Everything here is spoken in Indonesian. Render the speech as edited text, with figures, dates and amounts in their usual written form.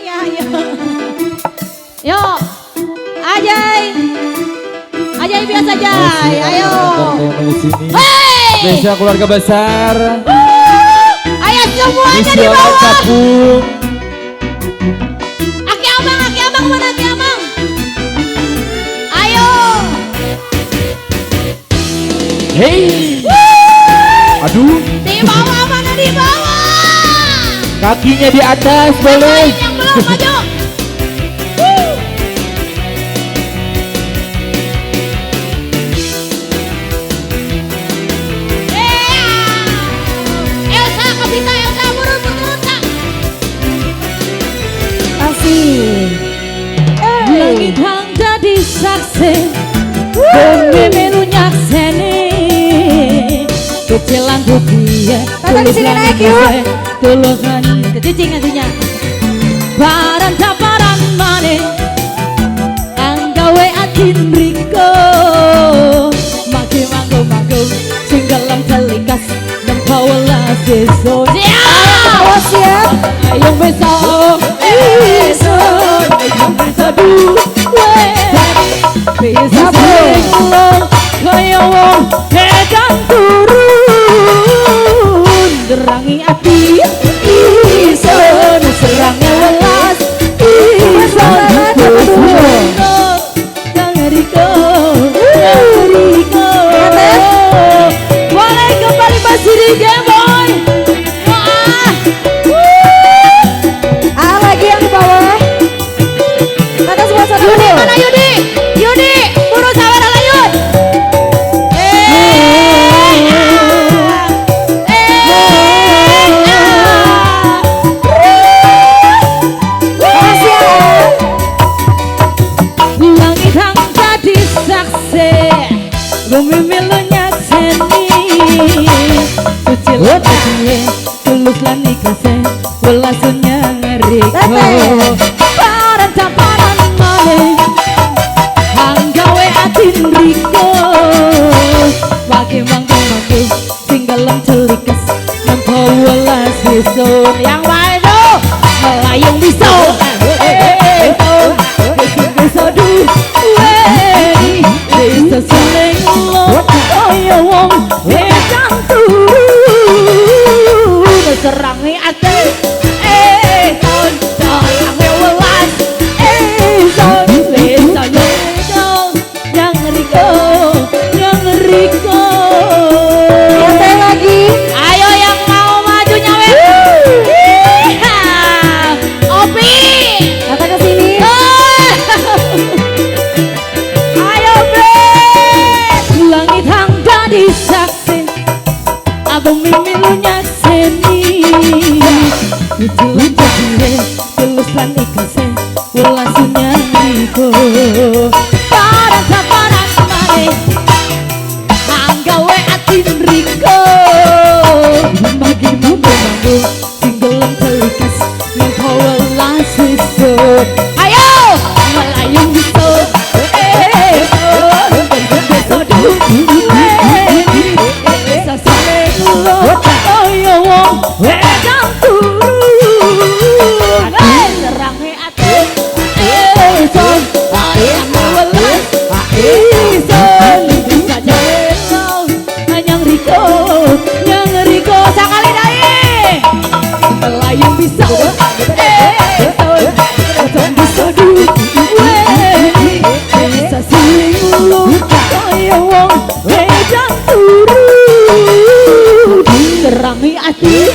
ya, ayo. Yuk, Ajay. Ajay biasa Ajay, ayo. Hei. Desa keluarga besar. Ayo semuanya di bawah. Aki abang mana aki abang? Ayo. Hei. Aduh. Di bawah mana di bawah? Kakinya di atas boleh. Yang belum maju. Elsa burung Kak. Asik. Langit hang jadi saksi, bumi melu nyakseni. Kecilan dia, Tata di sini naik yuk. tulus nyanyi, kecicing hatinya. Baran sabaran mane, anggawe atin riko. Maki manggo, singgalam telikas, nempawelas deso. Awas ya. Ayo besok, ayo besok duwe. Bisa senglong, kaya wong edan turun. Derangi ati, ison serangnya welas. Ison Riko. Boleh kembali Basiri Boy. Lagi yang di bawah. Tata semua sana Yudi dulu. mana Yudi? Yudi, buru sawara layut. Makasih ya. Langit hang jadi saksi, bumi milu nyakseni. Suci latihe, tulus lan ikase, welasunya ngeriko. Paran tamparan male, hanggawe atin riko. Wage manggu, singgalam celikas, nampo welas isun. Yang wae melayung bisa. Bisa duwe, bisa seneng lo, kaya wong edan turun. Serangi ate, son, serangi welas, son, bisa nyedong, yang riko. Santai lagi. Ayo yang mau maju nyawe. Opi. Tata ke sini. Ayo bre. Langit hang jadi saksi, abang mimilu nyakseni. Lucu jadire, tulus lan ikase, welasunya riko. Paran sabaran mane, anggawe atin riko. Bagi manggo, singgelam telikas, nampo welas isun. Ayo, melayung bisa. Bisa duwe, bisa seneng lo, kaya wong edan turun. Serangi ati, son, serangi welas, ison, bisa nyelong, nyang riko, sakali dai. Melayung bisa, son, bisa duwe, bisa seneng lo, kaya wong edan turun. Serangi ati,